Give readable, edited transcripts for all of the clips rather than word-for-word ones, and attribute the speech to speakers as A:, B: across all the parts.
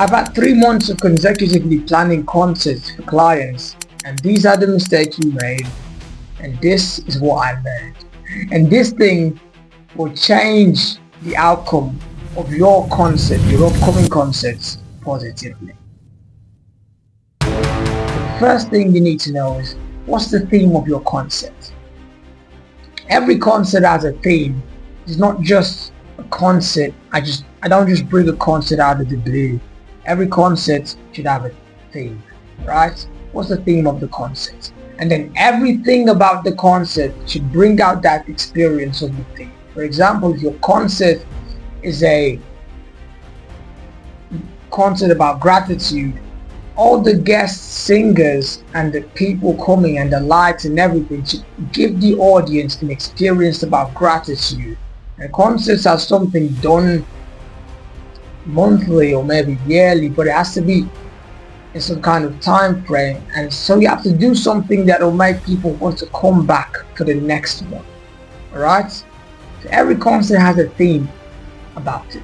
A: I've had 3 months of consecutively planning concerts for clients, and these are the mistakes we made, and this is what I learned. And this thing will change the outcome of your concert, your upcoming concerts, positively. The first thing you need to know is, what's the theme of your concert? Every concert has a theme. It's not just a concert. I don't just bring a concert out of the blue. Every concert should have a theme, right? What's the theme of the concert? And then everything about the concert should bring out that experience of the theme. For example, if your concert is a concert about gratitude, all the guest singers and the people coming and the lights and everything should give the audience an experience about gratitude. And concerts are something done monthly or maybe yearly, but it has to be in some kind of time frame, and so you have to do something that will make people want to come back for the next one. Alright? So every concert has a theme about it.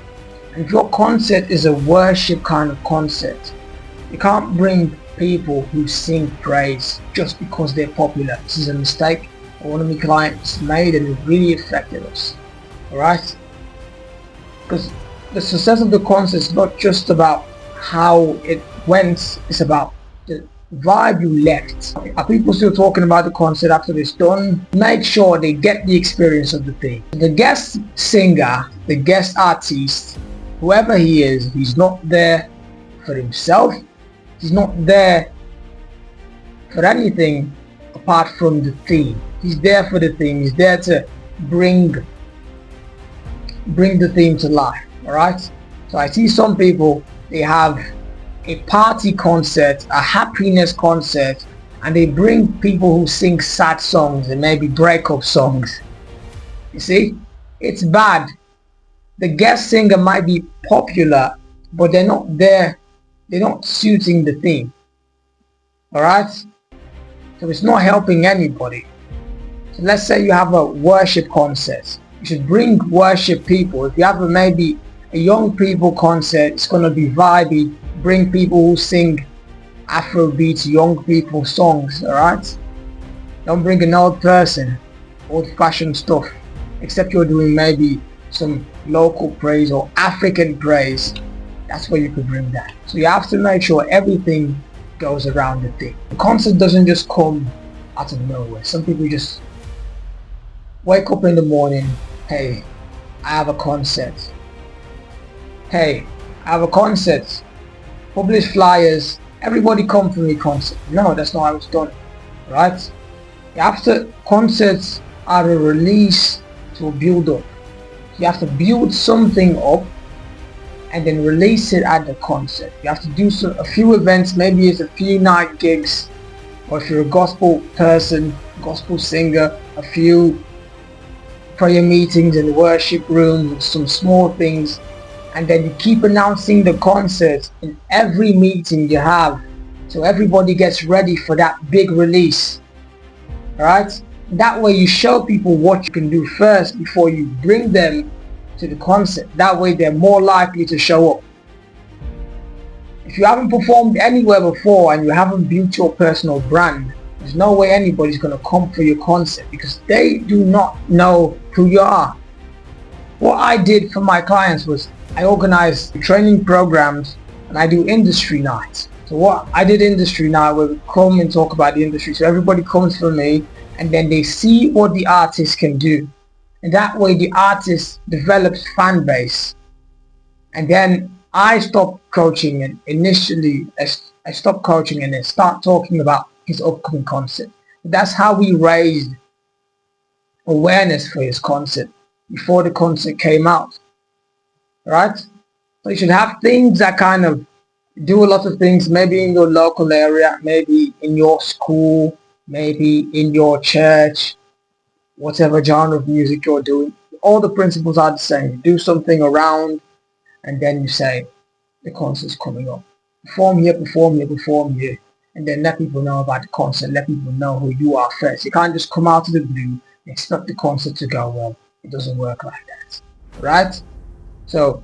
A: And if your concert is a worship kind of concert, you can't bring people who sing praise just because they're popular. This is a mistake one of my clients made, and it really affected us. Alright? Because the success of the concert is not just about how it went, it's about the vibe you left. Are people still talking about the concert after it's done? Make sure they get the experience of the thing. The guest singer, the guest artist, whoever he is, he's not there for himself. He's not there for anything apart from the theme. He's there for the theme. He's there to bring the theme to life. Alright? So I see some people, they have a party concert, a happiness concert, and they bring people who sing sad songs and maybe breakup songs. You see? It's bad. The guest singer might be popular, but they're not there. They're not suiting the theme. Alright? So it's not helping anybody. So let's say you have a worship concert. You should bring worship people. If you have maybe a young people concert, it's going to be vibey. Bring people who sing Afrobeat, young people songs, alright? Don't bring an old person, old-fashioned stuff, except you're doing maybe some local praise or African praise. That's where you could bring that. So you have to make sure everything goes around the thing. The concert doesn't just come out of nowhere. Some people just wake up in the morning, hey, I have a concert. Hey, I have a concert. Publish flyers. Everybody come for me concert. No, that's not how it's done. Right? After concerts are a release to a build up. You have to build something up and then release it at the concert. You have to do a few events, maybe it's a few night gigs, or if you're a gospel person, gospel singer, a few prayer meetings in the worship room, some small things, and then you keep announcing the concert in every meeting you have, so everybody gets ready for that big release. Alright? That way you show people what you can do first before you bring them to the concert. That way they're more likely to show up. If you haven't performed anywhere before and you haven't built your personal brand, there's no way anybody's going to come for your concert because they do not know who you are. What I did for my clients was I organized training programs and I do industry nights. So what I did industry night where we come and talk about the industry. So everybody comes for me and then they see what the artist can do. And that way the artist develops fan base. And then I stopped coaching, and initially I stopped coaching and then start talking about his upcoming concert. That's how we raised awareness for his concert before the concert came out. Right? So you should have things that kind of do a lot of things, maybe in your local area, maybe in your school, maybe in your church, whatever genre of music you're doing. All the principles are the same. You do something around and then you say the concert's coming up. Perform here, perform here, perform here. And then let people know about the concert, let people know who you are first. You can't just come out of the blue and expect the concert to go well. It doesn't work like that. Right? So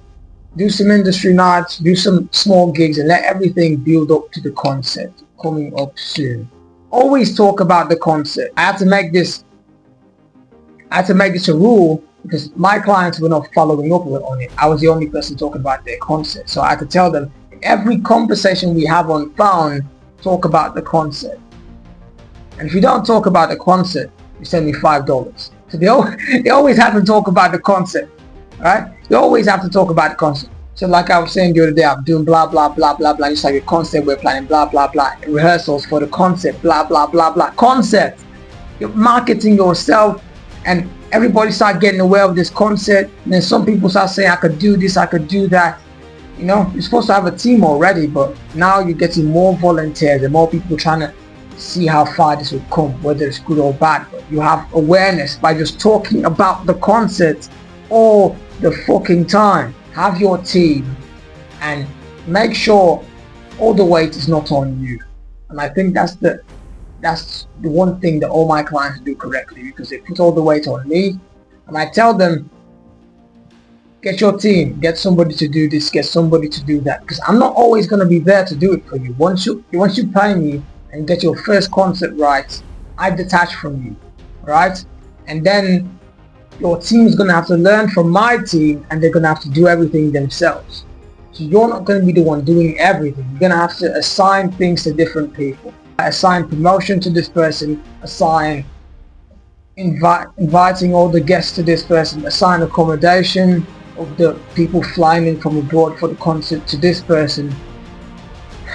A: do some industry nights, do some small gigs, and let everything build up to the concept coming up soon. Always talk about the concept. I had to make this a rule because my clients were not following up on it. I was the only person talking about their concept. So I had to tell them, every conversation we have on phone, talk about the concept. And if you don't talk about the concept, you send me $5. So they always have to talk about the concept, right? You always have to talk about the concept. So like I was saying the other day, I'm doing blah, blah, blah, blah, blah. Just like your concept, we're planning blah, blah, blah. Rehearsals for the concept, blah, blah, blah, blah. Concept. You're marketing yourself, and everybody start getting aware of this concept. And then some people start saying, I could do this, I could do that. You know, you're supposed to have a team already, but now you're getting more volunteers and more people trying to see how far this will come, whether it's good or bad. But you have awareness by just talking about the concept all the fucking time. Have your team and make sure all the weight is not on you. And I think that's the one thing that all my clients do correctly, because they put all the weight on me. And I tell them, get your team, get somebody to do this, get somebody to do that, because I'm not always going to be there to do it for you. Once you pay me and get your first concept right, I detach from you, right? And then your team is going to have to learn from my team, and they're going to have to do everything themselves. So you're not going to be the one doing everything. You're going to have to assign things to different people. Assign promotion to this person, assign inviting all the guests to this person, assign accommodation of the people flying in from abroad for the concert to this person.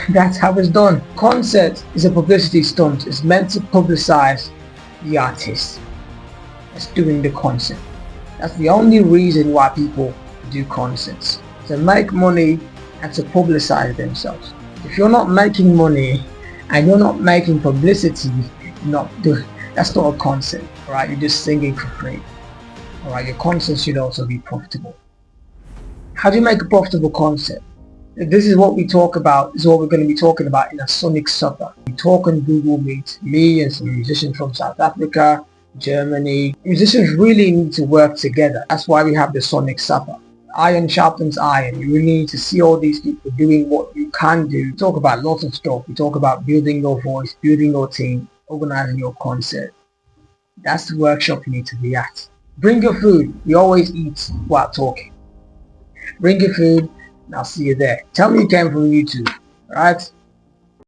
A: That's how it's done. Concert is a publicity stunt. It's meant to publicize the artist that's doing the concert. That's the only reason why people do concerts, to make money and to publicize themselves. If you're not making money and you're not making publicity, that's not a concert, right? You're just singing for free. Alright, your concerts should also be profitable. How do you make a profitable concert? This is what we talk about. This is what we're going to be talking about in a Sonic Supper. We talk on Google Meet, me and some musicians from South Africa, Germany. Musicians really need to work together. That's why we have the Sonic Supper. Iron sharpens iron. You really need to see all these people doing what you can do. We talk about lots of stuff. We talk about building your voice, building your team, organizing your concert. That's the workshop you need to be at. Bring your food. We always eat while talking. Bring your food, and I'll see you there. Tell me you came from YouTube, alright?